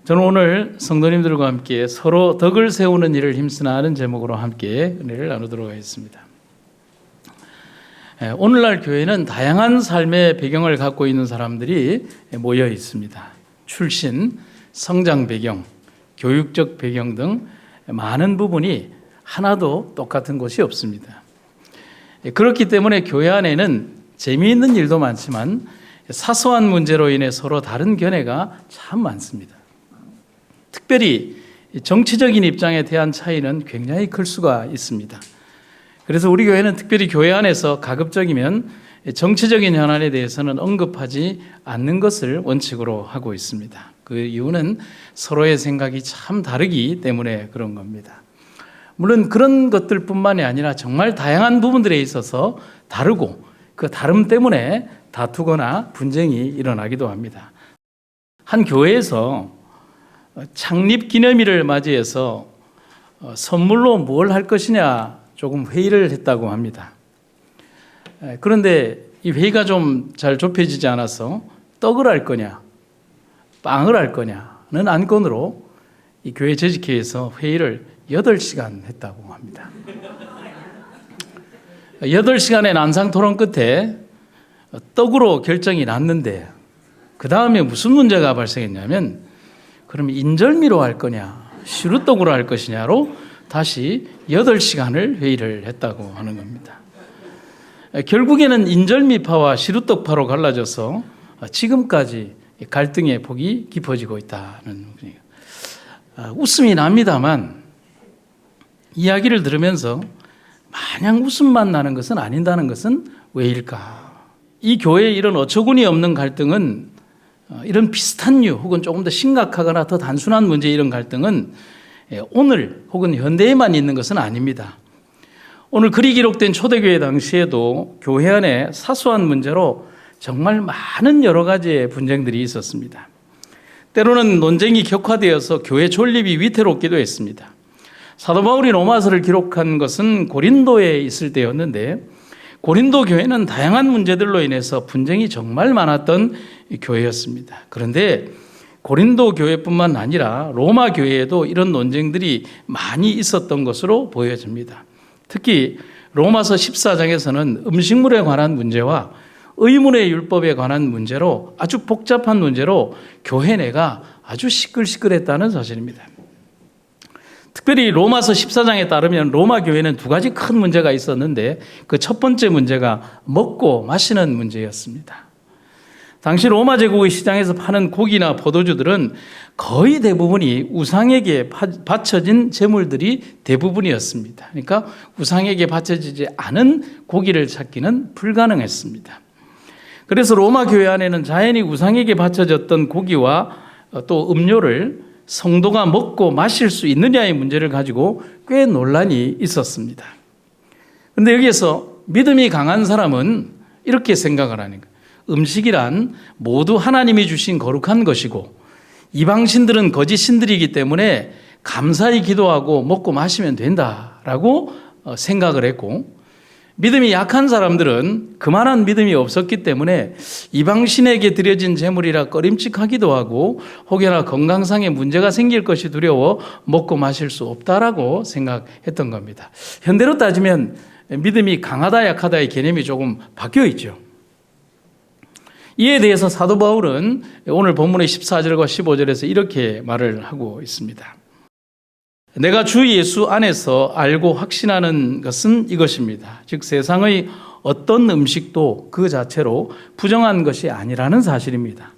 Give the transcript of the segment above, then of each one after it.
저는 오늘 성도님들과 함께 서로 덕을 세우는 일을 힘쓰나 하는 제목으로 함께 은혜를 나누도록 하겠습니다. 오늘날 교회는 다양한 삶의 배경을 갖고 있는 사람들이 모여 있습니다. 출신, 성장 배경, 교육적 배경 등 많은 부분이 하나도 똑같은 곳이 없습니다. 그렇기 때문에 교회 안에는 재미있는 일도 많지만 사소한 문제로 인해 서로 다른 견해가 참 많습니다. 특별히 정치적인 입장에 대한 차이는 굉장히 클 수가 있습니다. 그래서 우리 교회는 특별히 교회 안에서 가급적이면 정치적인 현안에 대해서는 언급하지 않는 것을 원칙으로 하고 있습니다. 그 이유는 서로의 생각이 참 다르기 때문에 그런 겁니다. 물론 그런 것들뿐만이 아니라 정말 다양한 부분들에 있어서 다르고 그 다름 때문에 다투거나 분쟁이 일어나기도 합니다. 한 교회에서 창립 기념일을 맞이해서 선물로 뭘 할 것이냐 조금 회의를 했다고 합니다. 그런데 이 회의가 좀 잘 좁혀지지 않아서 떡을 할 거냐, 빵을 할 거냐는 안건으로 이 교회 재직회에서 회의를 8시간 했다고 합니다. 8시간의 난상 토론 끝에 떡으로 결정이 났는데 그 다음에 무슨 문제가 발생했냐면 그럼 인절미로 할 거냐, 시루떡으로 할 것이냐로 다시 8시간을 회의를 했다고 하는 겁니다. 결국에는 인절미파와 시루떡파로 갈라져서 지금까지 갈등의 폭이 깊어지고 있다는 거예요. 웃음이 납니다만 이야기를 들으면서 마냥 웃음만 나는 것은 아닌다는 것은 왜일까? 이 교회에 이런 어처구니 없는 갈등은 이런 비슷한 류 혹은 조금 더 심각하거나 더 단순한 문제 이런 갈등은 오늘 혹은 현대에만 있는 것은 아닙니다. 오늘 글이 기록된 초대교회 당시에도 교회 안에 사소한 문제로 정말 많은 여러 가지의 분쟁들이 있었습니다. 때로는 논쟁이 격화되어서 교회 존립이 위태롭기도 했습니다. 사도 바울이 로마서를 기록한 것은 고린도에 있을 때였는데 고린도 교회는 다양한 문제들로 인해서 분쟁이 정말 많았던 교회였습니다. 그런데 고린도 교회뿐만 아니라 로마 교회에도 이런 논쟁들이 많이 있었던 것으로 보여집니다. 특히 로마서 14장에서는 음식물에 관한 문제와 의문의 율법에 관한 문제로 아주 복잡한 문제로 교회 내가 아주 시끌시끌했다는 사실입니다. 특별히 로마서 14장에 따르면 로마 교회는 2가지 큰 문제가 있었는데 그 첫 번째 문제가 먹고 마시는 문제였습니다. 당시 로마 제국의 시장에서 파는 고기나 포도주들은 거의 대부분이 우상에게 바쳐진 제물들이 대부분이었습니다. 그러니까 우상에게 바쳐지지 않은 고기를 찾기는 불가능했습니다. 그래서 로마 교회 안에는 자연히 우상에게 바쳐졌던 고기와 또 음료를 성도가 먹고 마실 수 있느냐의 문제를 가지고 꽤 논란이 있었습니다. 그런데 여기에서 믿음이 강한 사람은 이렇게 생각을 하는 거예요. 음식이란 모두 하나님이 주신 거룩한 것이고 이방신들은 거짓 신들이기 때문에 감사히 기도하고 먹고 마시면 된다라고 생각을 했고 믿음이 약한 사람들은 그만한 믿음이 없었기 때문에 이방신에게 드려진 제물이라 꺼림칙하기도 하고 혹여나 건강상의 문제가 생길 것이 두려워 먹고 마실 수 없다라고 생각했던 겁니다. 현대로 따지면 믿음이 강하다 약하다의 개념이 조금 바뀌어 있죠. 이에 대해서 사도 바울은 오늘 본문의 14절과 15절에서 이렇게 말을 하고 있습니다. 내가 주 예수 안에서 알고 확신하는 것은 이것입니다. 즉 세상의 어떤 음식도 그 자체로 부정한 것이 아니라는 사실입니다.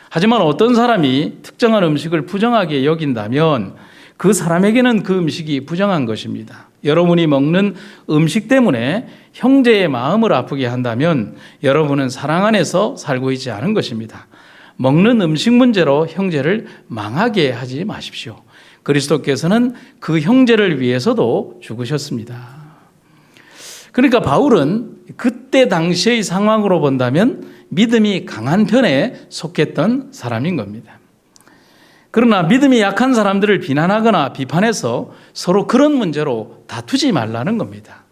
하지만 어떤 사람이 특정한 음식을 부정하게 여긴다면 그 사람에게는 그 음식이 부정한 것입니다. 여러분이 먹는 음식 때문에 형제의 마음을 아프게 한다면 여러분은 사랑 안에서 살고 있지 않은 것입니다. 먹는 음식 문제로 형제를 망하게 하지 마십시오. 그리스도께서는 그 형제를 위해서도 죽으셨습니다. 그러니까 바울은 그때 당시의 상황으로 본다면 믿음이 강한 편에 속했던 사람인 겁니다. 그러나 믿음이 약한 사람들을 비난하거나 비판해서 서로 그런 문제로 다투지 말라는 겁니다.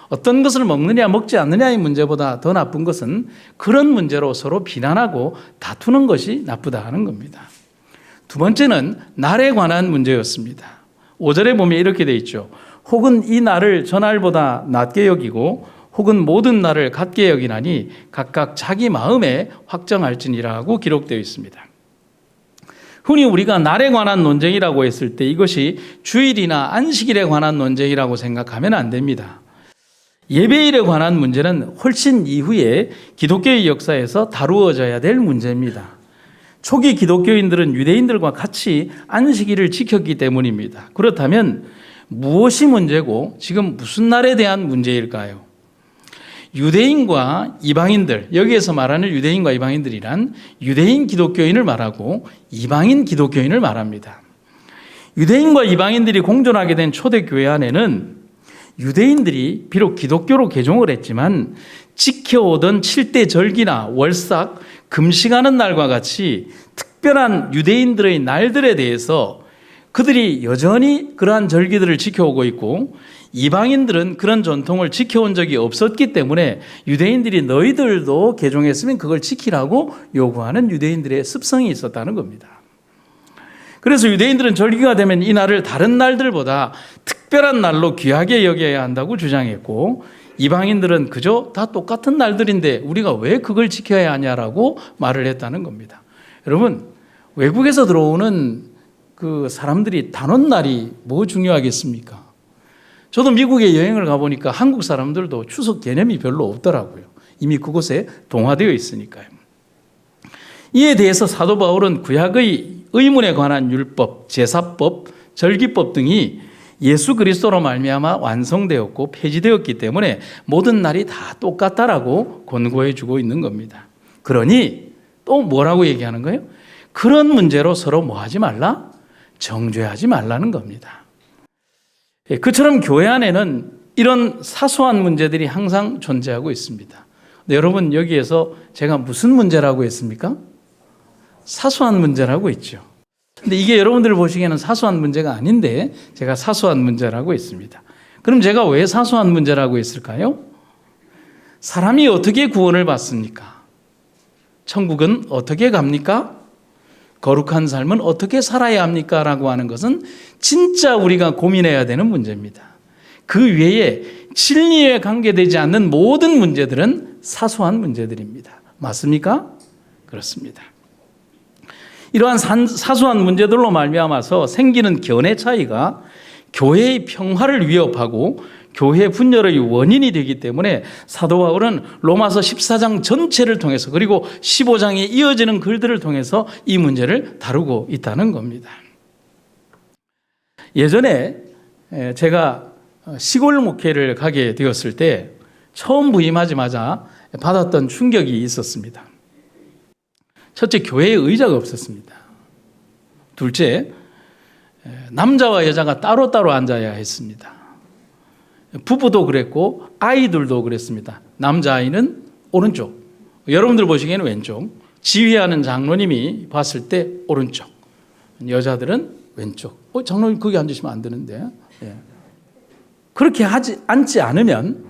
어떤 것을 먹느냐 먹지 않느냐의 문제보다 더 나쁜 것은 그런 문제로 서로 비난하고 다투는 것이 나쁘다는 겁니다. 두 번째는 날에 관한 문제였습니다. 5절에 보면 이렇게 돼 있죠. 혹은 이 날을 저 날보다 낮게 여기고 혹은 모든 날을 같게 여기나니 각각 자기 마음에 확정할지니라고 기록되어 있습니다. 흔히 우리가 날에 관한 논쟁이라고 했을 때 이것이 주일이나 안식일에 관한 논쟁이라고 생각하면 안 됩니다. 예배일에 관한 문제는 훨씬 이후에 기독교의 역사에서 다루어져야 될 문제입니다. 초기 기독교인들은 유대인들과 같이 안식일을 지켰기 때문입니다. 그렇다면 무엇이 문제고 지금 무슨 날에 대한 문제일까요? 유대인과 이방인들, 여기에서 말하는 유대인과 이방인들이란 유대인 기독교인을 말하고 이방인 기독교인을 말합니다. 유대인과 이방인들이 공존하게 된 초대교회 안에는 유대인들이 비록 기독교로 개종을 했지만 지켜오던 7대 절기나 월삭, 금식하는 날과 같이 특별한 유대인들의 날들에 대해서 그들이 여전히 그러한 절기들을 지켜오고 있고 이방인들은 그런 전통을 지켜온 적이 없었기 때문에 유대인들이 너희들도 개종했으면 그걸 지키라고 요구하는 유대인들의 습성이 있었다는 겁니다. 그래서 유대인들은 절기가 되면 이 날을 다른 날들보다 특별한 날로 귀하게 여겨야 한다고 주장했고 이방인들은 그저 다 똑같은 날들인데 우리가 왜 그걸 지켜야 하냐라고 말을 했다는 겁니다. 여러분, 외국에서 들어오는 그 사람들이 단오날이 뭐 중요하겠습니까? 저도 미국에 여행을 가보니까 한국 사람들도 추석 개념이 별로 없더라고요. 이미 그곳에 동화되어 있으니까요. 이에 대해서 사도 바울은 구약의 의문에 관한 율법, 제사법, 절기법 등이 예수 그리스도로 말미암아 완성되었고 폐지되었기 때문에 모든 날이 다 똑같다라고 권고해 주고 있는 겁니다. 그러니 또 뭐라고 얘기하는 거예요? 그런 문제로 서로 뭐 하지 말라? 정죄하지 말라는 겁니다. 그처럼 교회 안에는 이런 사소한 문제들이 항상 존재하고 있습니다. 근데 여러분, 여기에서 제가 무슨 문제라고 했습니까? 사소한 문제라고 했죠. 근데 이게 여러분들 보시기에는 사소한 문제가 아닌데 제가 사소한 문제라고 했습니다. 그럼 제가 왜 사소한 문제라고 했을까요? 사람이 어떻게 구원을 받습니까? 천국은 어떻게 갑니까? 거룩한 삶은 어떻게 살아야 합니까? 라고 하는 것은 진짜 우리가 고민해야 되는 문제입니다. 그 외에 진리에 관계되지 않는 모든 문제들은 사소한 문제들입니다. 맞습니까? 그렇습니다. 이러한 사소한 문제들로 말미암아서 생기는 견해 차이가 교회의 평화를 위협하고 교회 분열의 원인이 되기 때문에 사도 바울은 로마서 14장 전체를 통해서 그리고 15장에 이어지는 글들을 통해서 이 문제를 다루고 있다는 겁니다. 예전에 제가 시골 목회를 가게 되었을 때 처음 부임하자마자 받았던 충격이 있었습니다. 첫째, 교회에 의자가 없었습니다. 둘째, 남자와 여자가 따로따로 앉아야 했습니다. 부부도 그랬고 아이들도 그랬습니다. 남자아이는 오른쪽, 여러분들 보시기에는 왼쪽, 지휘하는 장로님이 봤을 때 오른쪽, 여자들은 왼쪽. 장로님 거기 앉으시면 안 되는데. 그렇게 앉지 않으면,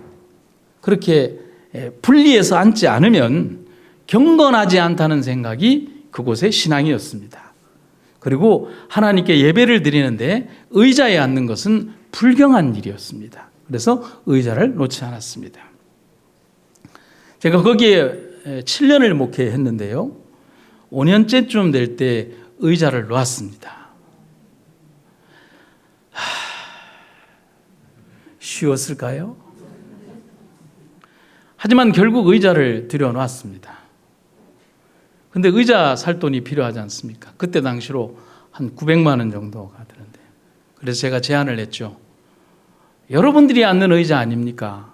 그렇게 분리해서 앉지 않으면 경건하지 않다는 생각이 그곳의 신앙이었습니다. 그리고 하나님께 예배를 드리는데 의자에 앉는 것은 불경한 일이었습니다. 그래서 의자를 놓지 않았습니다. 제가 거기에 7년을 목회했는데요. 5년째쯤 될 때 의자를 놓았습니다. 쉬웠을까요? 하지만 결국 의자를 들여놨습니다. 근데 의자 살 돈이 필요하지 않습니까? 그때 당시로 한 900만 원 정도가 드는데. 그래서 제가 제안을 했죠. 여러분들이 앉는 의자 아닙니까?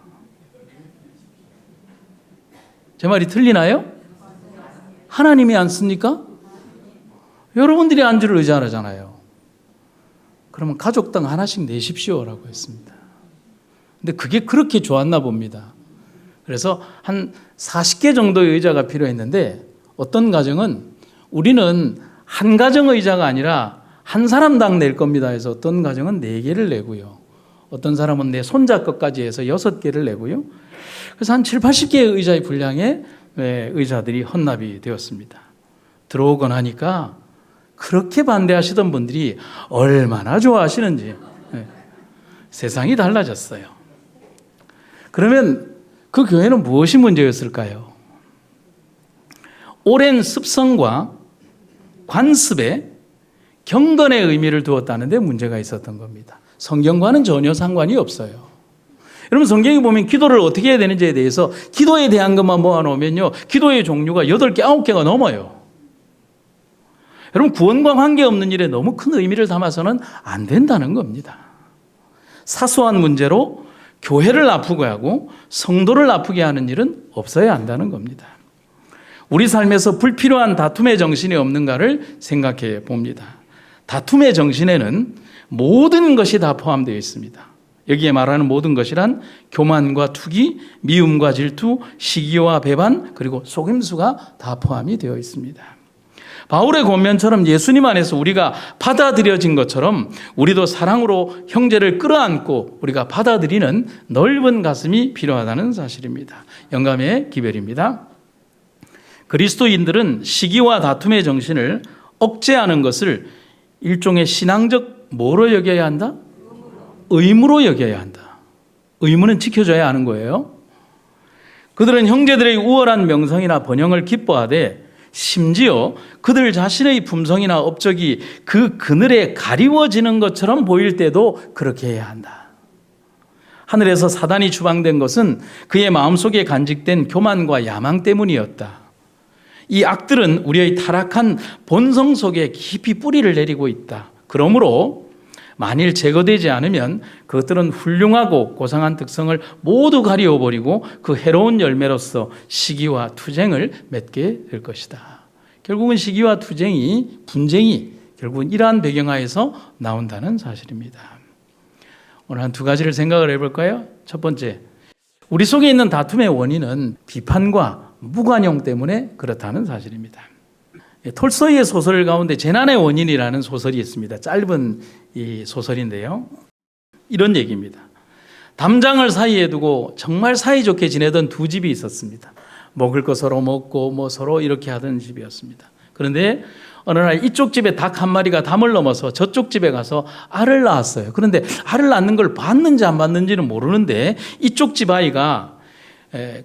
제 말이 틀리나요? 하나님이 앉습니까? 여러분들이 앉을 의자라잖아요. 그러면 가족당 하나씩 내십시오라고 했습니다. 근데 그게 그렇게 좋았나 봅니다. 그래서 한 40개 정도의 의자가 필요했는데 어떤 가정은 우리는 한 가정 의자가 아니라 한 사람당 낼 겁니다 해서 어떤 가정은 4개를 내고요. 어떤 사람은 내 손자 것까지 해서 6개를 내고요. 그래서 한 7, 80개의 의자의 분량의 의자들이 헌납이 되었습니다. 들어오고 나니까 그렇게 반대하시던 분들이 얼마나 좋아하시는지. 세상이 달라졌어요. 그러면 그 교회는 무엇이 문제였을까요? 오랜 습성과 관습에 경건의 의미를 두었다는 데 문제가 있었던 겁니다. 성경과는 전혀 상관이 없어요. 여러분, 성경에 보면 기도를 어떻게 해야 되는지에 대해서 기도에 대한 것만 모아놓으면요, 기도의 종류가 8개, 9개가 넘어요. 여러분, 구원과 관계없는 일에 너무 큰 의미를 담아서는 안 된다는 겁니다. 사소한 문제로 교회를 아프게 하고 성도를 아프게 하는 일은 없어야 한다는 겁니다. 우리 삶에서 불필요한 다툼의 정신이 없는가를 생각해 봅니다. 다툼의 정신에는 모든 것이 다 포함되어 있습니다. 여기에 말하는 모든 것이란 교만과 투기, 미움과 질투, 시기와 배반, 그리고 속임수가 다 포함이 되어 있습니다. 바울의 권면처럼 예수님 안에서 우리가 받아들여진 것처럼 우리도 사랑으로 형제를 끌어안고 우리가 받아들이는 넓은 가슴이 필요하다는 사실입니다. 영감의 기별입니다. 그리스도인들은 시기와 다툼의 정신을 억제하는 것을 일종의 신앙적 뭐로 여겨야 한다? 의무로 여겨야 한다. 의무는 지켜줘야 하는 거예요. 그들은 형제들의 우월한 명성이나 번영을 기뻐하되 심지어 그들 자신의 품성이나 업적이 그 그늘에 가리워지는 것처럼 보일 때도 그렇게 해야 한다. 하늘에서 사단이 추방된 것은 그의 마음속에 간직된 교만과 야망 때문이었다. 이 악들은 우리의 타락한 본성 속에 깊이 뿌리를 내리고 있다. 그러므로 만일 제거되지 않으면 그것들은 훌륭하고 고상한 특성을 모두 가리워버리고 그 해로운 열매로서 시기와 투쟁을 맺게 될 것이다. 결국은 시기와 투쟁이, 분쟁이 결국은 이러한 배경하에서 나온다는 사실입니다. 오늘 한 2가지를 생각을 해볼까요? 첫 번째, 우리 속에 있는 다툼의 원인은 비판과 무관용 때문에 그렇다는 사실입니다. 톨스토이의 소설 가운데 재난의 원인이라는 소설이 있습니다. 짧은 이 소설인데요. 이런 얘기입니다. 담장을 사이에 두고 정말 사이좋게 지내던 2 집이 있었습니다. 먹을 거 서로 먹고 뭐 서로 이렇게 하던 집이었습니다. 그런데 어느 날 이쪽 집에 닭 1마리가 담을 넘어서 저쪽 집에 가서 알을 낳았어요. 그런데 알을 낳는 걸 봤는지 안 봤는지는 모르는데 이쪽 집 아이가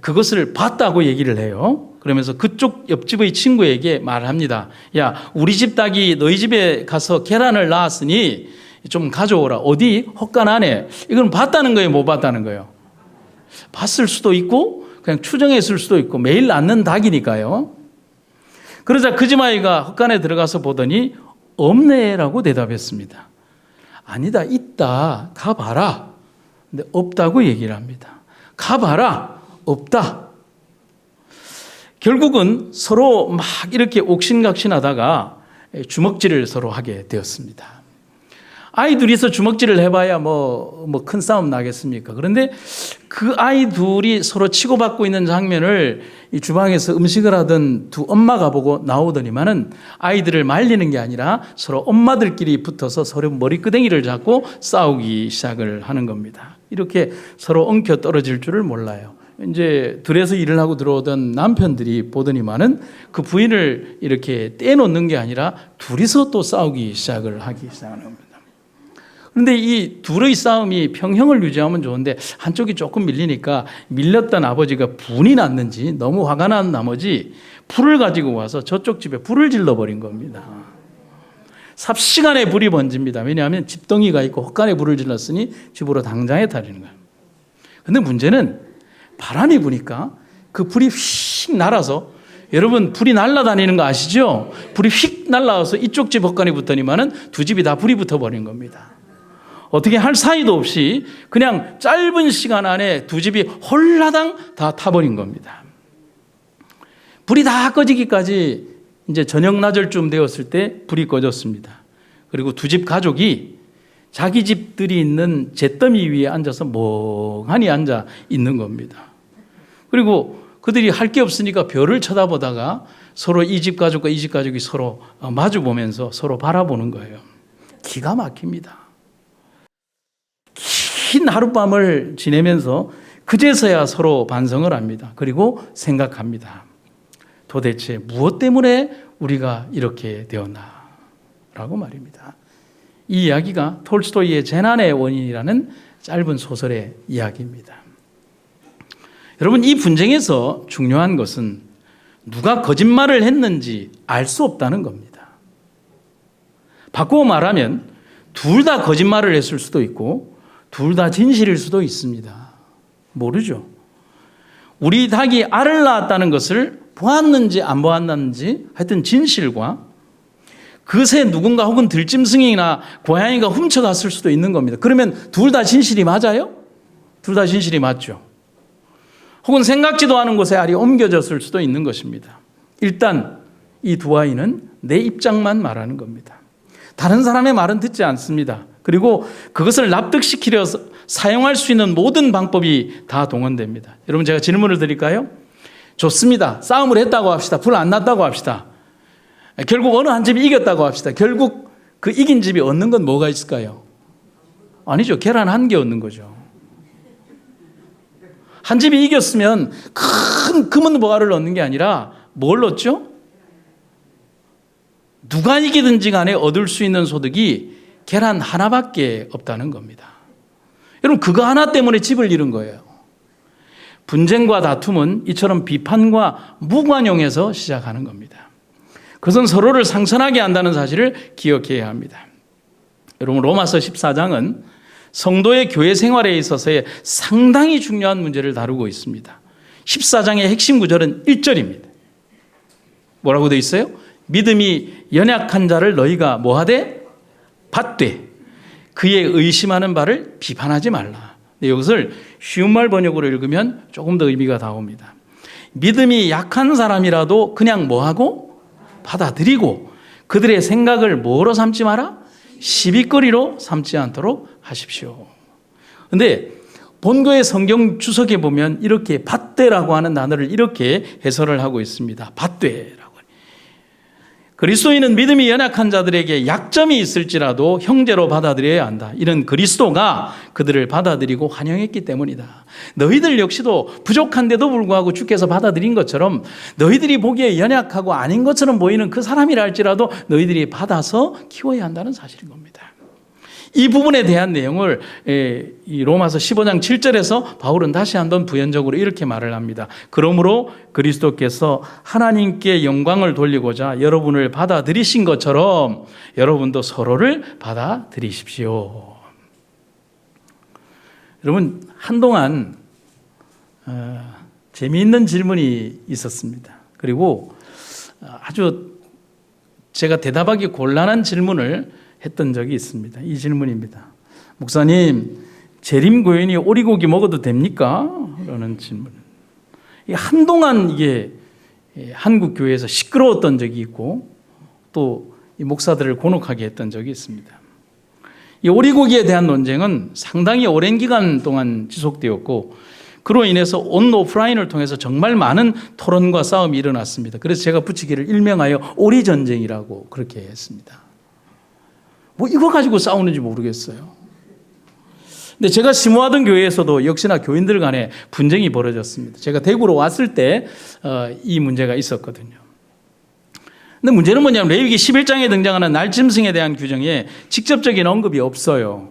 그것을 봤다고 얘기를 해요. 그러면서 그쪽 옆집의 친구에게 말합니다. 야, 우리 집 닭이 너희 집에 가서 계란을 낳았으니 좀 가져오라. 어디? 헛간 안에. 이건 봤다는 거예요? 못 봤다는 거예요? 봤을 수도 있고 그냥 추정했을 수도 있고 매일 낳는 닭이니까요. 그러자 그 집 아이가 헛간에 들어가서 보더니 없네라고 대답했습니다. 아니다, 있다. 가봐라. 근데 없다고 얘기를 합니다. 가봐라. 없다. 결국은 서로 막 이렇게 옥신각신하다가 주먹질을 서로 하게 되었습니다. 아이 둘이서 주먹질을 해봐야 뭐 큰 싸움 나겠습니까? 그런데 그 아이 둘이 서로 치고받고 있는 장면을 이 주방에서 음식을 하던 2 엄마가 보고 나오더니만은 아이들을 말리는 게 아니라 서로 엄마들끼리 붙어서 서로 머리끄댕이를 잡고 싸우기 시작을 하는 겁니다. 이렇게 서로 엉켜 떨어질 줄을 몰라요. 이제 들에서 일을 하고 들어오던 남편들이 보더니만은 그 부인을 이렇게 떼놓는 게 아니라 둘이서 또 싸우기 시작을 하기 시작하는 겁니다. 그런데 이 둘의 싸움이 평형을 유지하면 좋은데 한쪽이 조금 밀리니까 밀렸던 아버지가 분이 났는지 너무 화가 난 나머지 불을 가지고 와서 저쪽 집에 불을 질러버린 겁니다. 삽시간에 불이 번집니다. 왜냐하면 집덩이가 있고 헛간에 불을 질렀으니 집으로 당장에 달리는 거예요. 그런데 문제는 바람이 부니까 그 불이 휙 날아서, 여러분 불이 날아다니는 거 아시죠? 불이 휙 날아와서 이쪽 집 헛간에 붙더니만은 2 집이 다 불이 붙어버린 겁니다. 어떻게 할 사이도 없이 그냥 짧은 시간 안에 2 집이 홀라당 다 타버린 겁니다. 불이 다 꺼지기까지 이제 저녁 낮을쯤 되었을 때 불이 꺼졌습니다. 그리고 2 집 가족이 자기 집들이 있는 잿더미 위에 앉아서 멍하니 앉아 있는 겁니다. 그리고 그들이 할 게 없으니까 별을 쳐다보다가 서로 이 집 가족과 이 집 가족이 서로 마주 보면서 서로 바라보는 거예요. 기가 막힙니다. 긴 하룻밤을 지내면서 그제서야 서로 반성을 합니다. 그리고 생각합니다. 도대체 무엇 때문에 우리가 이렇게 되었나? 라고 말입니다. 이 이야기가 톨스토이의 재난의 원인이라는 짧은 소설의 이야기입니다. 여러분, 이 분쟁에서 중요한 것은 누가 거짓말을 했는지 알 수 없다는 겁니다. 바꾸어 말하면 둘 다 거짓말을 했을 수도 있고 둘 다 진실일 수도 있습니다. 모르죠. 우리 닭이 알을 낳았다는 것을 보았는지 안 보았는지 하여튼 진실과 그새 누군가 혹은 들짐승이나 고양이가 훔쳐갔을 수도 있는 겁니다. 그러면 둘 다 진실이 맞아요? 둘 다 진실이 맞죠. 혹은 생각지도 않은 곳에 알이 옮겨졌을 수도 있는 것입니다. 일단 이 두 아이는 내 입장만 말하는 겁니다. 다른 사람의 말은 듣지 않습니다. 그리고 그것을 납득시키려 사용할 수 있는 모든 방법이 다 동원됩니다. 여러분, 제가 질문을 드릴까요? 좋습니다. 싸움을 했다고 합시다. 불 안 났다고 합시다. 결국 어느 한 집이 이겼다고 합시다. 결국 그 이긴 집이 얻는 건 뭐가 있을까요? 아니죠. 계란 한 개 얻는 거죠. 한 집이 이겼으면 큰 금은 보화를 얻는 게 아니라 뭘 얻죠? 누가 이기든지 간에 얻을 수 있는 소득이 계란 하나밖에 없다는 겁니다. 여러분, 그거 하나 때문에 집을 잃은 거예요. 분쟁과 다툼은 이처럼 비판과 무관용에서 시작하는 겁니다. 그것은 서로를 상처나게 한다는 사실을 기억해야 합니다. 여러분, 로마서 14장은 성도의 교회 생활에 있어서의 상당히 중요한 문제를 다루고 있습니다. 14장의 핵심 구절은 1절입니다. 뭐라고 되어 있어요? 믿음이 연약한 자를 너희가 뭐하되? 받되 그의 의심하는 바를 비판하지 말라. 이것을 쉬운 말 번역으로 읽으면 조금 더 의미가 나옵니다. 믿음이 약한 사람이라도 그냥 뭐하고? 받아들이고 그들의 생각을 뭐로 삼지 마라? 시비거리로 삼지 않도록 하십시오. 그런데 본교의 성경 주석에 보면 이렇게 받되라고 하는 단어를 이렇게 해설을 하고 있습니다. 받되라고. 그리스도인은 믿음이 연약한 자들에게 약점이 있을지라도 형제로 받아들여야 한다. 이런 그리스도가 그들을 받아들이고 환영했기 때문이다. 너희들 역시도 부족한데도 불구하고 주께서 받아들인 것처럼 너희들이 보기에 연약하고 아닌 것처럼 보이는 그 사람이라 할지라도 너희들이 받아서 키워야 한다는 사실인 겁니다. 이 부분에 대한 내용을 이 로마서 15장 7절에서 바울은 다시 한번 부연적으로 이렇게 말을 합니다. 그러므로 그리스도께서 하나님께 영광을 돌리고자 여러분을 받아들이신 것처럼 여러분도 서로를 받아들이십시오. 여러분, 한동안 재미있는 질문이 있었습니다. 그리고 아주 제가 대답하기 곤란한 질문을 했던 적이 있습니다. 이 질문입니다. 목사님, 재림교인이 오리고기 먹어도 됩니까? 라는 질문. 한동안 이게 한국 교회에서 시끄러웠던 적이 있고 또 이 목사들을 곤혹하게 했던 적이 있습니다. 이 오리고기에 대한 논쟁은 상당히 오랜 기간 동안 지속되었고 그로 인해서 온 오프라인을 통해서 정말 많은 토론과 싸움이 일어났습니다. 그래서 제가 붙이기를 일명하여 오리전쟁이라고 그렇게 했습니다. 뭐 이거 가지고 싸우는지 모르겠어요. 근데 제가 심호하던 교회에서도 역시나 교인들 간에 분쟁이 벌어졌습니다. 제가 대구로 왔을 때 이 문제가 있었거든요. 근데 문제는 뭐냐면 레위기 11장에 등장하는 날짐승에 대한 규정에 직접적인 언급이 없어요.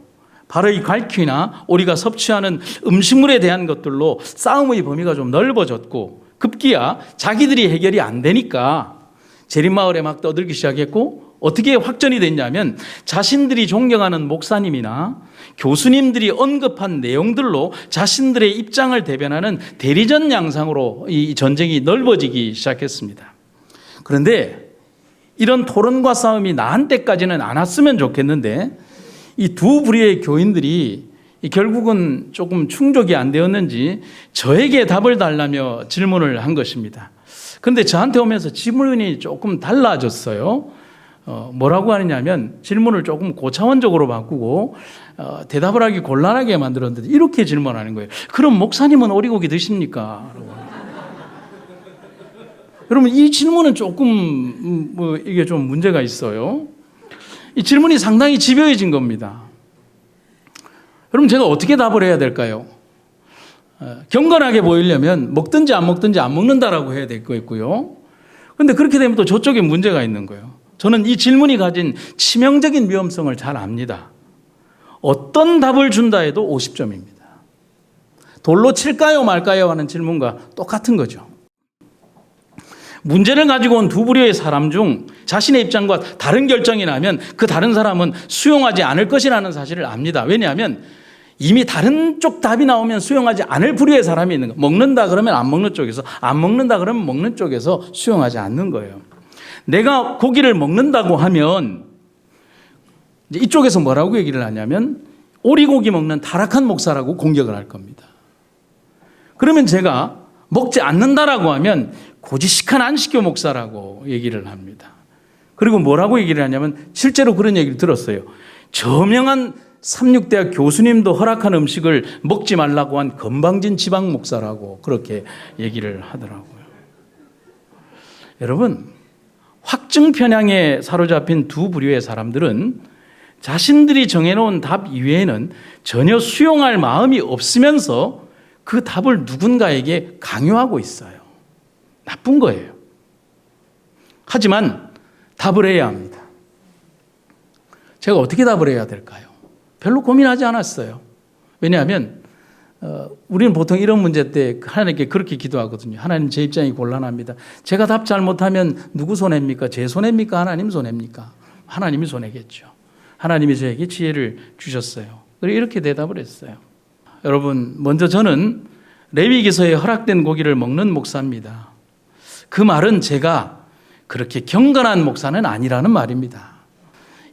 바로 이 갈퀴나 오리가 섭취하는 음식물에 대한 것들로 싸움의 범위가 좀 넓어졌고 급기야 자기들이 해결이 안 되니까 재림마을에 막 떠들기 시작했고 어떻게 확전이 됐냐면 자신들이 존경하는 목사님이나 교수님들이 언급한 내용들로 자신들의 입장을 대변하는 대리전 양상으로 이 전쟁이 넓어지기 시작했습니다. 그런데 이런 토론과 싸움이 나한테까지는 안 왔으면 좋겠는데 이 두 부류의 교인들이 결국은 조금 충족이 안 되었는지 저에게 답을 달라며 질문을 한 것입니다. 그런데 저한테 오면서 질문이 조금 달라졌어요. 뭐라고 하느냐면 질문을 조금 고차원적으로 바꾸고 대답을 하기 곤란하게 만들었는데 이렇게 질문하는 거예요. 그럼 목사님은 오리고기 드십니까? 여러분, 이 질문은 조금 이게 좀 문제가 있어요. 이 질문이 상당히 집요해진 겁니다. 여러분, 제가 어떻게 답을 해야 될까요? 경건하게 보이려면 먹든지 안 먹든지 안 먹는다라고 해야 될 거 있고요. 그런데 그렇게 되면 또 저쪽에 문제가 있는 거예요. 저는 이 질문이 가진 치명적인 위험성을 잘 압니다. 어떤 답을 준다 해도 50점입니다. 돌로 칠까요 말까요 하는 질문과 똑같은 거죠. 문제를 가지고 온 두 부류의 사람 중 자신의 입장과 다른 결정이 나면 그 다른 사람은 수용하지 않을 것이라는 사실을 압니다. 왜냐하면 이미 다른 쪽 답이 나오면 수용하지 않을 부류의 사람이 있는 거예요. 먹는다 그러면 안 먹는 쪽에서, 안 먹는다 그러면 먹는 쪽에서 수용하지 않는 거예요. 내가 고기를 먹는다고 하면 이제 이쪽에서 뭐라고 얘기를 하냐면 오리고기 먹는 타락한 목사라고 공격을 할 겁니다. 그러면 제가 먹지 않는다라고 하면 고지식한 안식교 목사라고 얘기를 합니다. 그리고 뭐라고 얘기를 하냐면 실제로 그런 얘기를 들었어요. 저명한 삼육대학 교수님도 허락한 음식을 먹지 말라고 한 건방진 지방 목사라고 그렇게 얘기를 하더라고요. 여러분, 확증 편향에 사로잡힌 두 부류의 사람들은 자신들이 정해놓은 답 이외에는 전혀 수용할 마음이 없으면서 그 답을 누군가에게 강요하고 있어요. 나쁜 거예요. 하지만 답을 해야 합니다. 제가 어떻게 답을 해야 될까요? 별로 고민하지 않았어요. 왜냐하면 우리는 보통 이런 문제 때 하나님께 그렇게 기도하거든요. 하나님, 제 입장이 곤란합니다. 제가 답 잘못하면 누구 손해입니까? 제 손해입니까? 하나님 손해입니까? 하나님이 손해겠죠. 하나님이 저에게 지혜를 주셨어요. 그리고 이렇게 대답을 했어요. 여러분, 먼저 저는 레위기서에 허락된 고기를 먹는 목사입니다. 그 말은 제가 그렇게 경건한 목사는 아니라는 말입니다.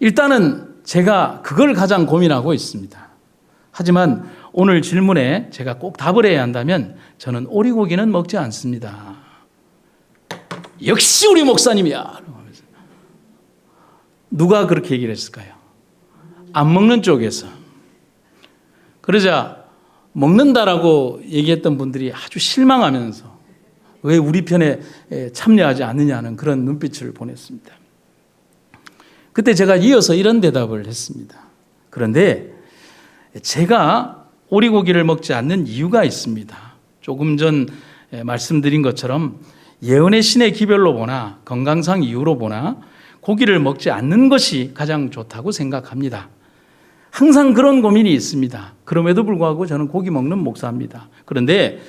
일단은 제가 그걸 가장 고민하고 있습니다. 하지만 오늘 질문에 제가 꼭 답을 해야 한다면 저는 오리고기는 먹지 않습니다. 역시 우리 목사님이야. 누가 그렇게 얘기를 했을까요? 안 먹는 쪽에서. 그러자 먹는다라고 얘기했던 분들이 아주 실망하면서 왜 우리 편에 참여하지 않느냐는 그런 눈빛을 보냈습니다. 그때 제가 이어서 이런 대답을 했습니다. 그런데 제가 오리고기를 먹지 않는 이유가 있습니다. 조금 전 말씀드린 것처럼 예언의 신의 기별로 보나 건강상 이유로 보나 고기를 먹지 않는 것이 가장 좋다고 생각합니다. 항상 그런 고민이 있습니다. 그럼에도 불구하고 저는 고기 먹는 목사입니다. 그런데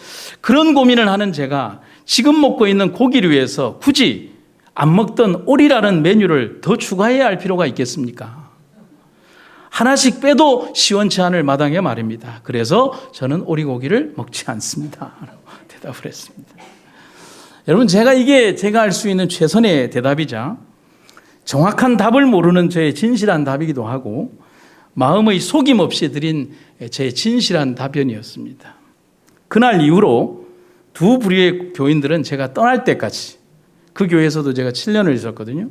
그런 고민을 하는 제가 지금 먹고 있는 고기류에서 굳이 안 먹던 오리라는 메뉴를 더 추가해야 할 필요가 있겠습니까? 하나씩 빼도 시원치 않을 마당에 말입니다. 그래서 저는 오리고기를 먹지 않습니다. 대답을 했습니다. 여러분, 이게 제가 할 수 있는 최선의 대답이자 정확한 답을 모르는 저의 진실한 답이기도 하고 마음의 속임 없이 드린 제 진실한 답변이었습니다. 그날 이후로 두 부류의 교인들은 제가 떠날 때까지, 그 교회에서도 제가 7년을 있었거든요.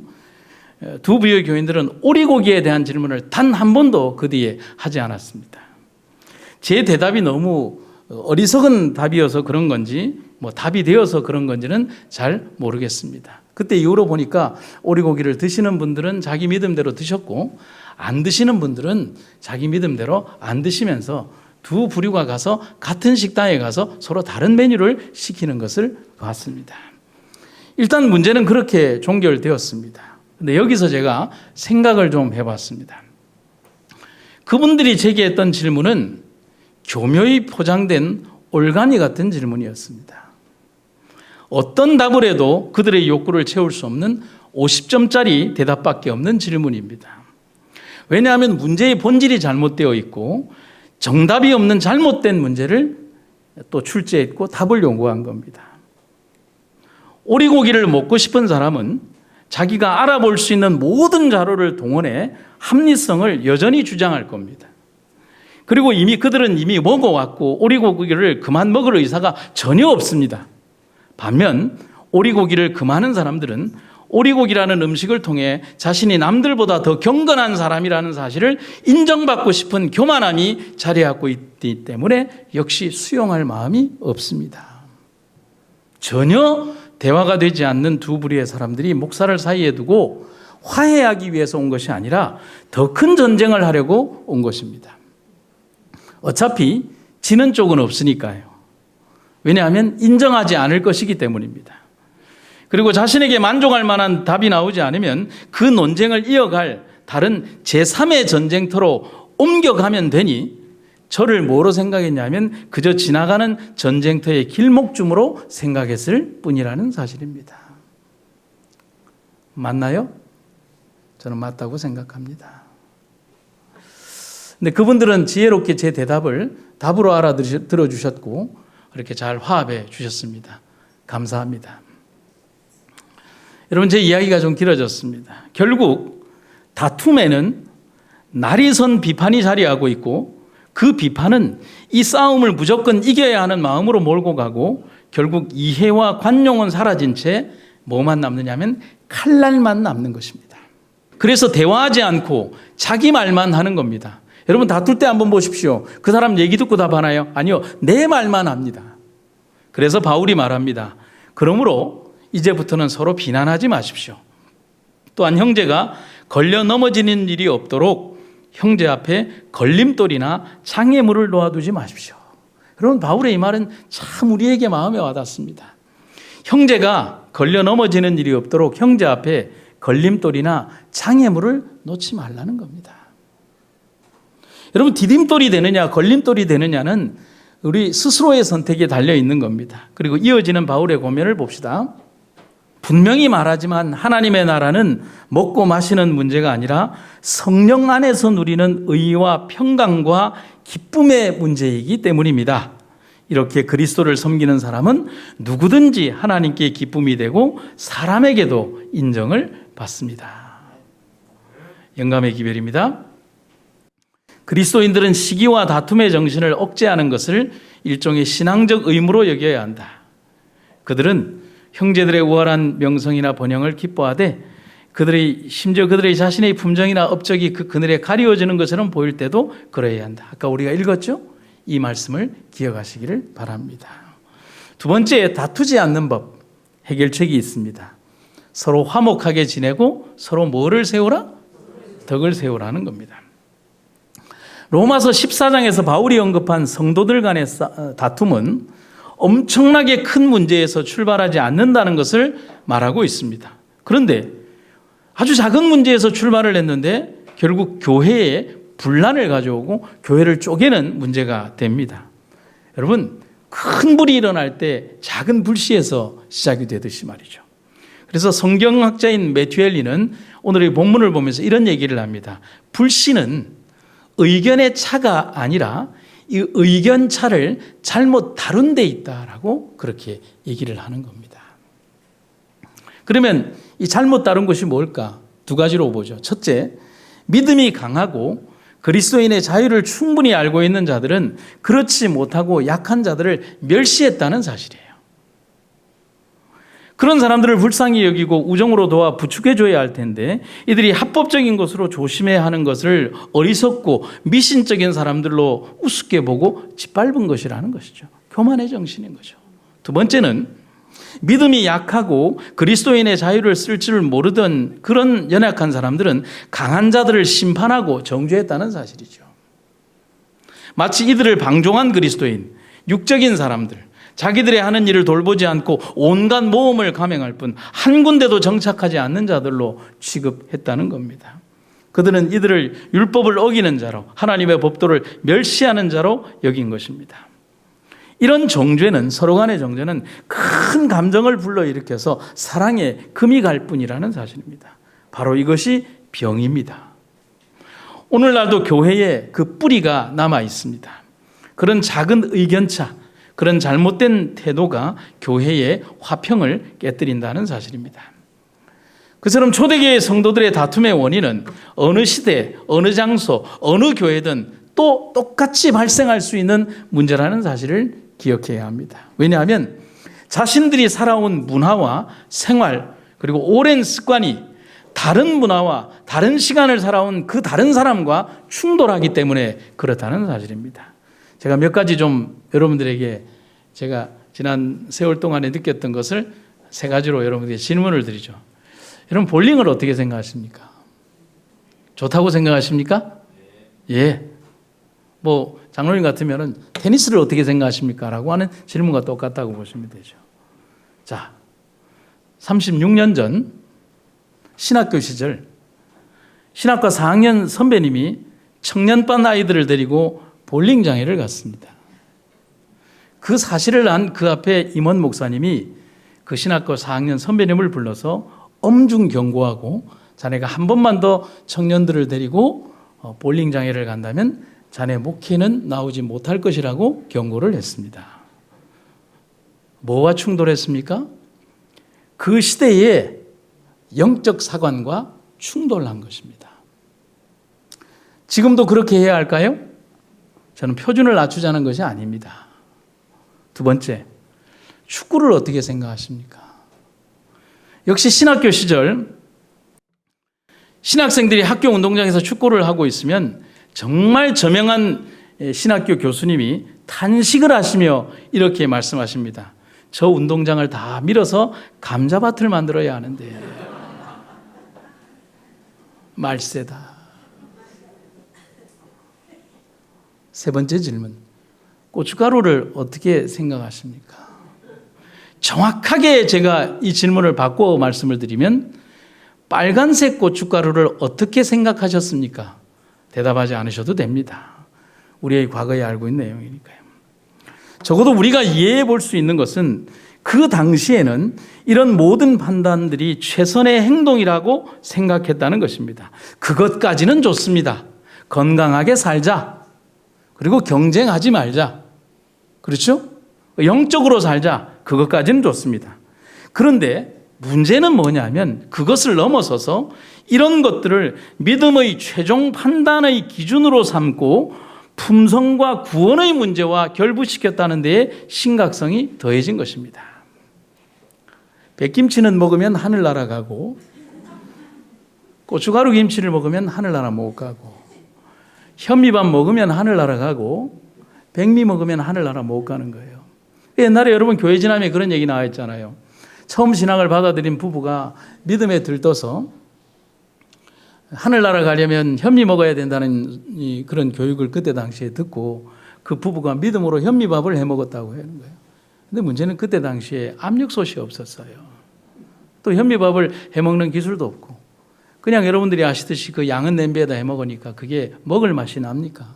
두 부류의 교인들은 오리고기에 대한 질문을 단 한 번도 그 뒤에 하지 않았습니다. 제 대답이 너무 어리석은 답이어서 그런 건지 답이 되어서 그런 건지는 잘 모르겠습니다. 그때 이후로 보니까 오리고기를 드시는 분들은 자기 믿음대로 드셨고 안 드시는 분들은 자기 믿음대로 안 드시면서 두 부류가 가서 같은 식당에 가서 서로 다른 메뉴를 시키는 것을 봤습니다. 일단 문제는 그렇게 종결되었습니다. 근데 여기서 제가 생각을 좀 해봤습니다. 그분들이 제기했던 질문은 교묘히 포장된 올가미 같은 질문이었습니다. 어떤 답을 해도 그들의 욕구를 채울 수 없는 50점짜리 대답밖에 없는 질문입니다. 왜냐하면 문제의 본질이 잘못되어 있고 정답이 없는 잘못된 문제를 또 출제했고 답을 요구한 겁니다. 오리고기를 먹고 싶은 사람은 자기가 알아볼 수 있는 모든 자료를 동원해 합리성을 여전히 주장할 겁니다. 그리고 그들은 이미 먹어왔고 오리고기를 그만 먹을 의사가 전혀 없습니다. 반면 오리고기를 금하는 사람들은 오리고기라는 음식을 통해 자신이 남들보다 더 경건한 사람이라는 사실을 인정받고 싶은 교만함이 자리하고 있기 때문에 역시 수용할 마음이 없습니다. 전혀 대화가 되지 않는 두 부류의 사람들이 목사를 사이에 두고 화해하기 위해서 온 것이 아니라 더 큰 전쟁을 하려고 온 것입니다. 어차피 지는 쪽은 없으니까요. 왜냐하면 인정하지 않을 것이기 때문입니다. 그리고 자신에게 만족할 만한 답이 나오지 않으면 그 논쟁을 이어갈 다른 제3의 전쟁터로 옮겨가면 되니 저를 뭐로 생각했냐면 그저 지나가는 전쟁터의 길목줌으로 생각했을 뿐이라는 사실입니다. 맞나요? 저는 맞다고 생각합니다. 근데 그분들은 지혜롭게 제 대답을 답으로 알아들어 주셨고 그렇게 잘 화합해 주셨습니다. 감사합니다. 여러분, 제 이야기가 좀 길어졌습니다. 결국 다툼에는 날이 선 비판이 자리하고 있고 그 비판은 이 싸움을 무조건 이겨야 하는 마음으로 몰고 가고 결국 이해와 관용은 사라진 채 뭐만 남느냐면 칼날만 남는 것입니다. 그래서 대화하지 않고 자기 말만 하는 겁니다. 여러분, 다툴 때 한번 보십시오. 그 사람 얘기 듣고 답하나요? 아니요. 내 말만 합니다. 그래서 바울이 말합니다. 그러므로 이제부터는 서로 비난하지 마십시오. 또한 형제가 걸려 넘어지는 일이 없도록 형제 앞에 걸림돌이나 장애물을 놓아두지 마십시오. 여러분, 바울의 이 말은 참 우리에게 마음에 와닿습니다. 형제가 걸려 넘어지는 일이 없도록 형제 앞에 걸림돌이나 장애물을 놓지 말라는 겁니다. 여러분, 디딤돌이 되느냐 걸림돌이 되느냐는 우리 스스로의 선택에 달려 있는 겁니다. 그리고 이어지는 바울의 고면을 봅시다. 분명히 말하지만 하나님의 나라는 먹고 마시는 문제가 아니라 성령 안에서 누리는 의와 평강과 기쁨의 문제이기 때문입니다. 이렇게 그리스도를 섬기는 사람은 누구든지 하나님께 기쁨이 되고 사람에게도 인정을 받습니다. 영감의 기별입니다. 그리스도인들은 시기와 다툼의 정신을 억제하는 것을 일종의 신앙적 의무로 여겨야 한다. 그들은 형제들의 우월한 명성이나 번영을 기뻐하되 심지어 그들의 자신의 품정이나 업적이 그 그늘에 가리워지는 것처럼 보일 때도 그러해야 한다. 아까 우리가 읽었죠? 이 말씀을 기억하시기를 바랍니다. 두 번째, 다투지 않는 법, 해결책이 있습니다. 서로 화목하게 지내고 서로 뭐를 세우라? 덕을 세우라는 겁니다. 로마서 14장에서 바울이 언급한 성도들 간의 다툼은 엄청나게 큰 문제에서 출발하지 않는다는 것을 말하고 있습니다. 그런데 아주 작은 문제에서 출발을 했는데 결국 교회에 분란을 가져오고 교회를 쪼개는 문제가 됩니다. 여러분, 큰 불이 일어날 때 작은 불씨에서 시작이 되듯이 말이죠. 그래서 성경학자인 매튜 헬리는 오늘의 본문을 보면서 이런 얘기를 합니다. 불씨는 의견의 차가 아니라 이 의견 차를 잘못 다룬 데 있다라고 그렇게 얘기를 하는 겁니다. 그러면 이 잘못 다룬 것이 뭘까? 두 가지로 보죠. 첫째, 믿음이 강하고 그리스도인의 자유를 충분히 알고 있는 자들은 그렇지 못하고 약한 자들을 멸시했다는 사실이에요. 그런 사람들을 불쌍히 여기고 우정으로 도와 부축해줘야 할 텐데 이들이 합법적인 것으로 조심해야 하는 것을 어리석고 미신적인 사람들로 우습게 보고 짓밟은 것이라는 것이죠. 교만의 정신인 거죠. 두 번째는 믿음이 약하고 그리스도인의 자유를 쓸 줄 모르던 그런 연약한 사람들은 강한 자들을 심판하고 정죄했다는 사실이죠. 마치 이들을 방종한 그리스도인, 육적인 사람들, 자기들의 하는 일을 돌보지 않고 온갖 모험을 감행할 뿐 한 군데도 정착하지 않는 자들로 취급했다는 겁니다. 그들은 이들을 율법을 어기는 자로 하나님의 법도를 멸시하는 자로 여긴 것입니다. 이런 정죄는, 서로 간의 정죄는 큰 감정을 불러일으켜서 사랑에 금이 갈 뿐이라는 사실입니다. 바로 이것이 병입니다. 오늘날도 교회에 그 뿌리가 남아 있습니다. 그런 작은 의견차, 그런 잘못된 태도가 교회의 화평을 깨뜨린다는 사실입니다. 그처럼 초대교회 성도들의 다툼의 원인은 어느 시대, 어느 장소, 어느 교회든 또 똑같이 발생할 수 있는 문제라는 사실을 기억해야 합니다. 왜냐하면 자신들이 살아온 문화와 생활 그리고 오랜 습관이 다른 문화와 다른 시간을 살아온 그 다른 사람과 충돌하기 때문에 그렇다는 사실입니다. 제가 몇 가지 좀 여러분들에게 제가 지난 세월 동안에 느꼈던 것을 세 가지로 여러분들에게 질문을 드리죠. 여러분, 볼링을 어떻게 생각하십니까? 좋다고 생각하십니까? 예. 뭐 장로님 같으면은 테니스를 어떻게 생각하십니까? 라고 하는 질문과 똑같다고 보시면 되죠. 자, 36년 전 신학교 시절 신학과 4학년 선배님이 청년반 아이들을 데리고 볼링장애를 갔습니다. 그 사실을 안 그 앞에 임원 목사님이 그 신학과 4학년 선배님을 불러서 엄중 경고하고 자네가 한 번만 더 청년들을 데리고 볼링장애를 간다면 자네 목회는 나오지 못할 것이라고 경고를 했습니다. 뭐와 충돌했습니까? 그 시대의 영적 사관과 충돌한 것입니다. 지금도 그렇게 해야 할까요? 저는 표준을 낮추자는 것이 아닙니다. 두 번째, 축구를 어떻게 생각하십니까? 역시 신학교 시절 신학생들이 학교 운동장에서 축구를 하고 있으면 정말 저명한 신학교 교수님이 탄식을 하시며 이렇게 말씀하십니다. 저 운동장을 다 밀어서 감자밭을 만들어야 하는데 말세다. 세 번째 질문, 고춧가루를 어떻게 생각하십니까? 정확하게 제가 이 질문을 바꿔 말씀을 드리면 빨간색 고춧가루를 어떻게 생각하셨습니까? 대답하지 않으셔도 됩니다. 우리의 과거에 알고 있는 내용이니까요. 적어도 우리가 이해해 볼 수 있는 것은 그 당시에는 이런 모든 판단들이 최선의 행동이라고 생각했다는 것입니다. 그것까지는 좋습니다. 건강하게 살자. 그리고 경쟁하지 말자. 그렇죠? 영적으로 살자. 그것까지는 좋습니다. 그런데 문제는 뭐냐면 그것을 넘어서서 이런 것들을 믿음의 최종 판단의 기준으로 삼고 품성과 구원의 문제와 결부시켰다는 데에 심각성이 더해진 것입니다. 백김치는 먹으면 하늘나라 가고 고춧가루 김치를 먹으면 하늘나라 못 가고 현미밥 먹으면 하늘나라 가고 백미 먹으면 하늘나라 못 가는 거예요. 옛날에 여러분 교회 지나면 그런 얘기 나와 있잖아요. 처음 신앙을 받아들인 부부가 믿음에 들떠서 하늘나라 가려면 현미 먹어야 된다는 그런 교육을 그때 당시에 듣고 그 부부가 믿음으로 현미밥을 해 먹었다고 하는 거예요. 근데 문제는 그때 당시에 압력솥이 없었어요. 또 현미밥을 해 먹는 기술도 없고 그냥 여러분들이 아시듯이 그 양은 냄비에다 해 먹으니까 그게 먹을 맛이 납니까?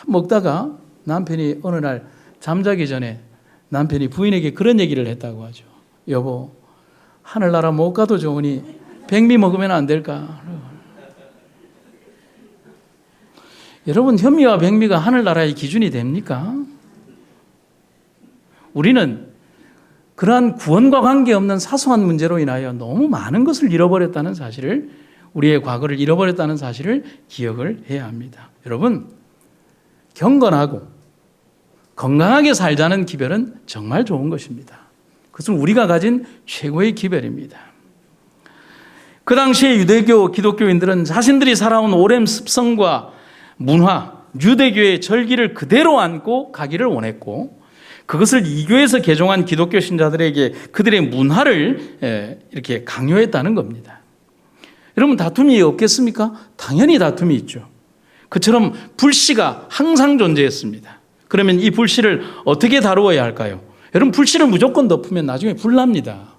먹다가 남편이 어느 날 잠자기 전에 남편이 부인에게 그런 얘기를 했다고 하죠. 여보, 하늘나라 못 가도 좋으니 백미 먹으면 안 될까? 여러분, 현미와 백미가 하늘나라의 기준이 됩니까? 우리는 그러한 구원과 관계없는 사소한 문제로 인하여 너무 많은 것을 잃어버렸다는 사실을, 우리의 과거를 잃어버렸다는 사실을 기억을 해야 합니다. 여러분, 경건하고 건강하게 살자는 기별은 정말 좋은 것입니다. 그것은 우리가 가진 최고의 기별입니다. 그 당시에 유대교 기독교인들은 자신들이 살아온 오랜 습성과 문화, 유대교의 절기를 그대로 안고 가기를 원했고 그것을 이교에서 개종한 기독교 신자들에게 그들의 문화를 이렇게 강요했다는 겁니다. 여러분, 다툼이 없겠습니까? 당연히 다툼이 있죠. 그처럼 불씨가 항상 존재했습니다. 그러면 이 불씨를 어떻게 다루어야 할까요? 여러분, 불씨를 무조건 덮으면 나중에 불납니다.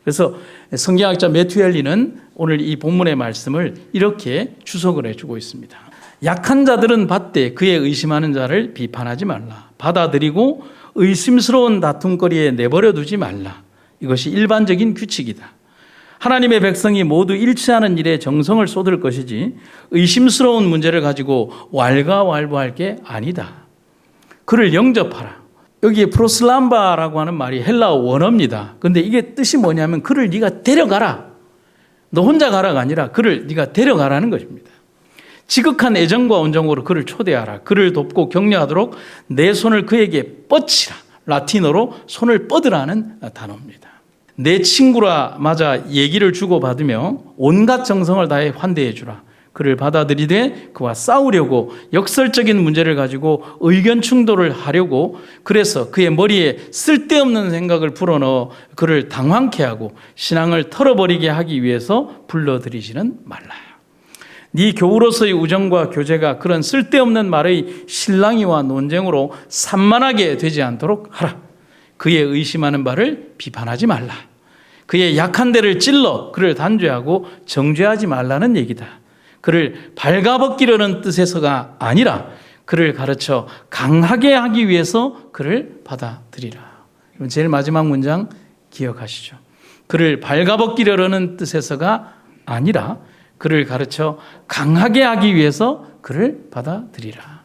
그래서 성경학자 매튜 헬리는 오늘 이 본문의 말씀을 이렇게 주석을 해주고 있습니다. 약한 자들은 받되 그의 의심하는 자를 비판하지 말라. 받아들이고 의심스러운 다툼거리에 내버려 두지 말라. 이것이 일반적인 규칙이다. 하나님의 백성이 모두 일치하는 일에 정성을 쏟을 것이지 의심스러운 문제를 가지고 왈가왈부할 게 아니다. 그를 영접하라. 여기에 프로슬람바라고 하는 말이 헬라어 원어입니다. 그런데 이게 뜻이 뭐냐면 그를 네가 데려가라. 너 혼자 가라가 아니라 그를 네가 데려가라는 것입니다. 지극한 애정과 온정으로 그를 초대하라. 그를 돕고 격려하도록 내 손을 그에게 뻗치라. 라틴어로 손을 뻗으라는 단어입니다. 내 친구라 맞아 얘기를 주고받으며 온갖 정성을 다해 환대해 주라. 그를 받아들이되 그와 싸우려고 역설적인 문제를 가지고 의견 충돌을 하려고 그래서 그의 머리에 쓸데없는 생각을 불어넣어 그를 당황케 하고 신앙을 털어버리게 하기 위해서 불러들이지는 말라. 네 교우로서의 우정과 교제가 그런 쓸데없는 말의 실랑이와 논쟁으로 산만하게 되지 않도록 하라. 그의 의심하는 바를 비판하지 말라. 그의 약한 데를 찔러 그를 단죄하고 정죄하지 말라는 얘기다. 그를 발가벗기려는 뜻에서가 아니라 그를 가르쳐 강하게 하기 위해서 그를 받아들이라. 제일 마지막 문장 기억하시죠. 그를 발가벗기려는 뜻에서가 아니라 그를 가르쳐 강하게 하기 위해서 그를 받아들이라.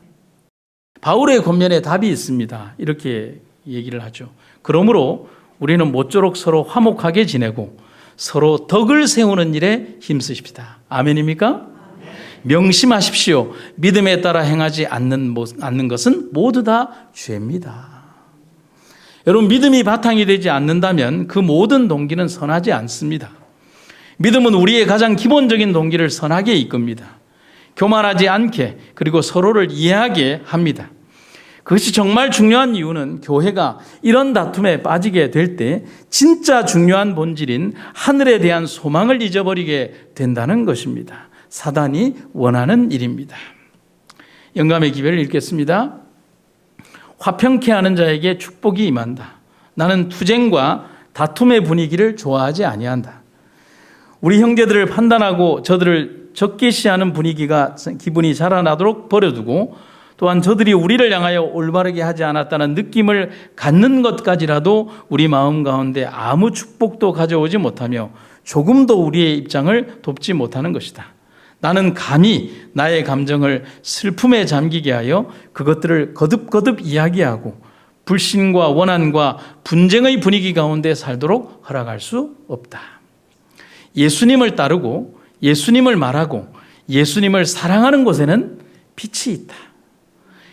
바울의 권면에 답이 있습니다. 이렇게 얘기를 하죠. 그러므로 우리는 모쪼록 서로 화목하게 지내고 서로 덕을 세우는 일에 힘쓰십시다. 아멘입니까? 명심하십시오. 믿음에 따라 행하지 않는 것은 모두 다 죄입니다. 여러분, 믿음이 바탕이 되지 않는다면 그 모든 동기는 선하지 않습니다. 믿음은 우리의 가장 기본적인 동기를 선하게 이끕니다. 교만하지 않게, 그리고 서로를 이해하게 합니다. 그것이 정말 중요한 이유는 교회가 이런 다툼에 빠지게 될 때 진짜 중요한 본질인 하늘에 대한 소망을 잊어버리게 된다는 것입니다. 사단이 원하는 일입니다. 영감의 기별을 읽겠습니다. 화평케 하는 자에게 축복이 임한다. 나는 투쟁과 다툼의 분위기를 좋아하지 아니한다. 우리 형제들을 판단하고 저들을 적개시하는 기분이 자라나도록 버려두고, 또한 저들이 우리를 향하여 올바르게 하지 않았다는 느낌을 갖는 것까지라도 우리 마음 가운데 아무 축복도 가져오지 못하며 조금도 우리의 입장을 돕지 못하는 것이다. 나는 감히 나의 감정을 슬픔에 잠기게 하여 그것들을 거듭거듭 이야기하고 불신과 원한과 분쟁의 분위기 가운데 살도록 허락할 수 없다. 예수님을 따르고 예수님을 말하고 예수님을 사랑하는 곳에는 빛이 있다.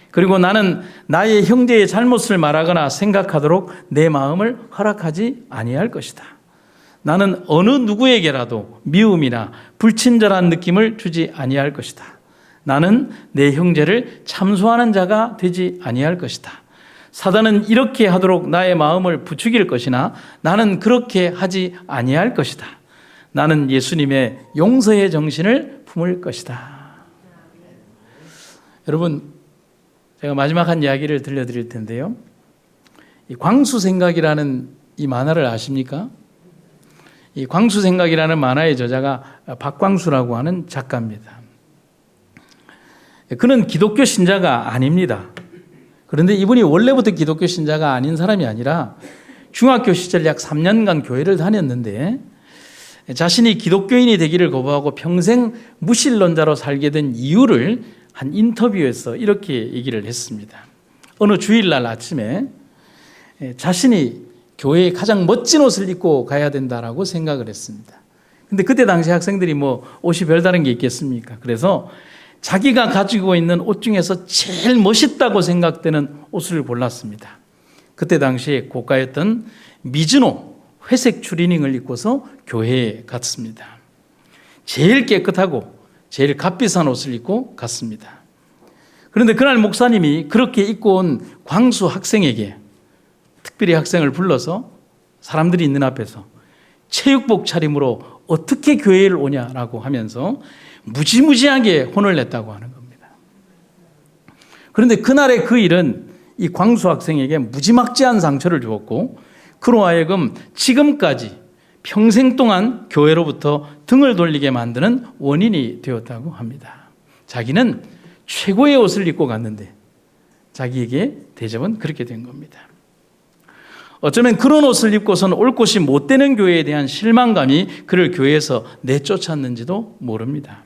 그리고 나는 나의 형제의 잘못을 말하거나 생각하도록 내 마음을 허락하지 아니할 것이다. 나는 어느 누구에게라도 미움이나 불친절한 느낌을 주지 아니할 것이다. 나는 내 형제를 참소하는 자가 되지 아니할 것이다. 사단은 이렇게 하도록 나의 마음을 부추길 것이나 나는 그렇게 하지 아니할 것이다. 나는 예수님의 용서의 정신을 품을 것이다. 여러분, 제가 마지막 한 이야기를 들려드릴 텐데요. 이 광수생각이라는 이 만화를 아십니까? 이 광수생각이라는 만화의 저자가 박광수라고 하는 작가입니다. 그는 기독교 신자가 아닙니다. 그런데 이분이 원래부터 기독교 신자가 아닌 사람이 아니라 중학교 시절 약 3년간 교회를 다녔는데 자신이 기독교인이 되기를 거부하고 평생 무신론자로 살게 된 이유를 한 인터뷰에서 이렇게 얘기를 했습니다. 어느 주일날 아침에 자신이 교회에 가장 멋진 옷을 입고 가야 된다라고 생각을 했습니다. 근데 그때 당시 학생들이 옷이 별다른 게 있겠습니까? 그래서 자기가 가지고 있는 옷 중에서 제일 멋있다고 생각되는 옷을 골랐습니다. 그때 당시에 고가였던 미즈노 회색 추리닝을 입고서 교회에 갔습니다. 제일 깨끗하고 제일 값비싼 옷을 입고 갔습니다. 그런데 그날 목사님이 그렇게 입고 온 광수 학생에게 특별히 학생을 불러서 사람들이 있는 앞에서 체육복 차림으로 어떻게 교회를 오냐라고 하면서 무지무지하게 혼을 냈다고 하는 겁니다. 그런데 그날의 그 일은 이 광수 학생에게 무지막지한 상처를 주었고 그로 하여금 지금까지 평생 동안 교회로부터 등을 돌리게 만드는 원인이 되었다고 합니다. 자기는 최고의 옷을 입고 갔는데 자기에게 대접은 그렇게 된 겁니다. 어쩌면 그런 옷을 입고서는 올 곳이 못 되는 교회에 대한 실망감이 그를 교회에서 내쫓았는지도 모릅니다.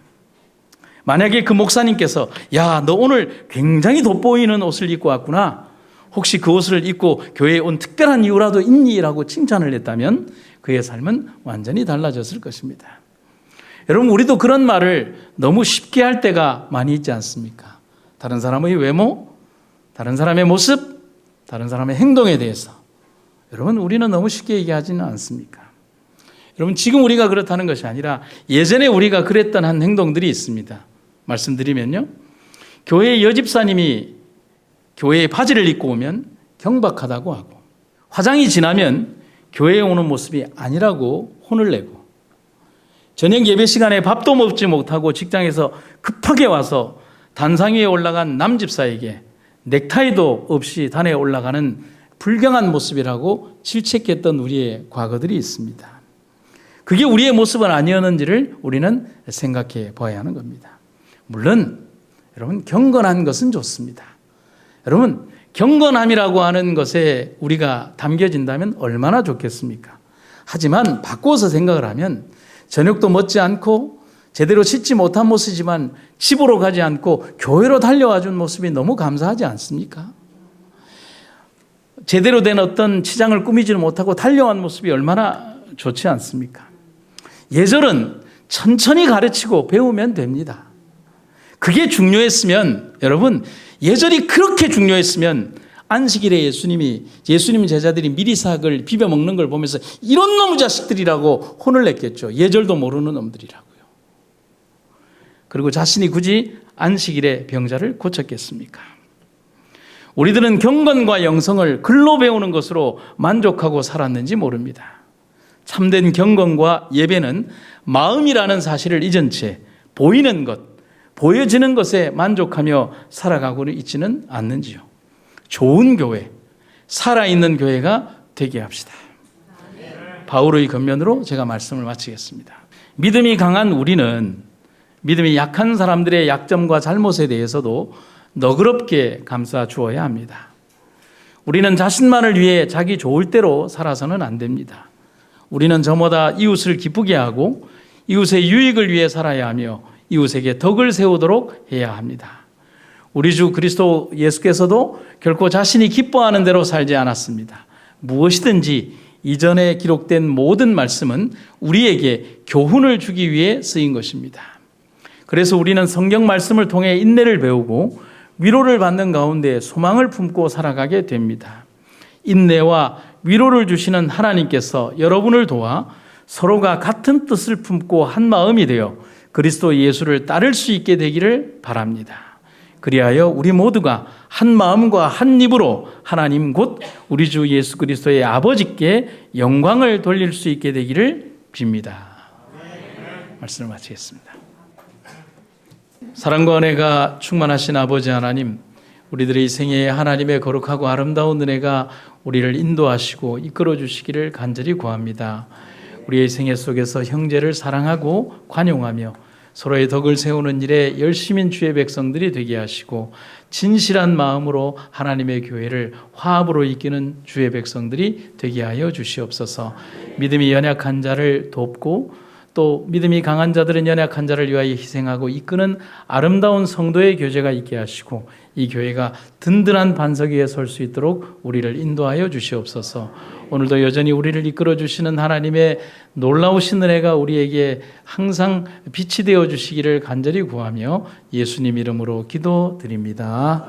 만약에 그 목사님께서 야, 너 오늘 굉장히 돋보이는 옷을 입고 왔구나. 혹시 그 옷을 입고 교회에 온 특별한 이유라도 있니? 라고 칭찬을 했다면 그의 삶은 완전히 달라졌을 것입니다. 여러분, 우리도 그런 말을 너무 쉽게 할 때가 많이 있지 않습니까? 다른 사람의 외모, 다른 사람의 모습, 다른 사람의 행동에 대해서 여러분, 우리는 너무 쉽게 얘기하지는 않습니까? 여러분, 지금 우리가 그렇다는 것이 아니라 예전에 우리가 그랬던 한 행동들이 있습니다. 말씀드리면요, 교회의 여집사님이 교회에 바지를 입고 오면 경박하다고 하고 화장이 진하면 교회에 오는 모습이 아니라고 혼을 내고 저녁 예배 시간에 밥도 먹지 못하고 직장에서 급하게 와서 단상 위에 올라간 남집사에게 넥타이도 없이 단에 올라가는 불경한 모습이라고 질책했던 우리의 과거들이 있습니다. 그게 우리의 모습은 아니었는지를 우리는 생각해 봐야 하는 겁니다. 물론 여러분, 경건한 것은 좋습니다. 여러분, 경건함이라고 하는 것에 우리가 담겨진다면 얼마나 좋겠습니까? 하지만 바꿔서 생각을 하면 저녁도 먹지 않고 제대로 씻지 못한 모습이지만 집으로 가지 않고 교회로 달려와 준 모습이 너무 감사하지 않습니까? 제대로 된 어떤 치장을 꾸미지를 못하고 달려온 모습이 얼마나 좋지 않습니까? 예절은 천천히 가르치고 배우면 됩니다. 그게 중요했으면, 여러분, 예절이 그렇게 중요했으면 안식일에 예수님 제자들이 미리삭을 비벼 먹는 걸 보면서 이런 놈의 자식들이라고 혼을 냈겠죠. 예절도 모르는 놈들이라고요. 그리고 자신이 굳이 안식일에 병자를 고쳤겠습니까? 우리들은 경건과 영성을 글로 배우는 것으로 만족하고 살았는지 모릅니다. 참된 경건과 예배는 마음이라는 사실을 잊은 채 보이는 것, 보여지는 것에 만족하며 살아가고 있지는 않는지요. 좋은 교회, 살아있는 교회가 되게 합시다. 바울의 권면으로 제가 말씀을 마치겠습니다. 믿음이 강한 우리는 믿음이 약한 사람들의 약점과 잘못에 대해서도 너그럽게 감싸 주어야 합니다. 우리는 자신만을 위해 자기 좋을 대로 살아서는 안 됩니다. 우리는 저마다 이웃을 기쁘게 하고 이웃의 유익을 위해 살아야 하며 이웃에게 덕을 세우도록 해야 합니다. 우리 주 그리스도 예수께서도 결코 자신이 기뻐하는 대로 살지 않았습니다. 무엇이든지 이전에 기록된 모든 말씀은 우리에게 교훈을 주기 위해 쓰인 것입니다. 그래서 우리는 성경 말씀을 통해 인내를 배우고 위로를 받는 가운데 소망을 품고 살아가게 됩니다. 인내와 위로를 주시는 하나님께서 여러분을 도와 서로가 같은 뜻을 품고 한 마음이 되어 그리스도 예수를 따를 수 있게 되기를 바랍니다. 그리하여 우리 모두가 한 마음과 한 입으로 하나님 곧 우리 주 예수 그리스도의 아버지께 영광을 돌릴 수 있게 되기를 빕니다. 말씀을 마치겠습니다. 사랑과 은혜가 충만하신 아버지 하나님, 우리들의 생애에 하나님의 거룩하고 아름다운 은혜가 우리를 인도하시고 이끌어 주시기를 간절히 구합니다. 우리의 생애 속에서 형제를 사랑하고 관용하며 서로의 덕을 세우는 일에 열심인 주의 백성들이 되게 하시고 진실한 마음으로 하나님의 교회를 화합으로 이끄는 주의 백성들이 되게 하여 주시옵소서. 믿음이 연약한 자를 돕고 또 믿음이 강한 자들은 연약한 자를 위하여 희생하고 이끄는 아름다운 성도의 교제가 있게 하시고 이 교회가 든든한 반석 위에 설 수 있도록 우리를 인도하여 주시옵소서. 오늘도 여전히 우리를 이끌어 주시는 하나님의 놀라우신 은혜가 우리에게 항상 빛이 되어 주시기를 간절히 구하며 예수님 이름으로 기도드립니다.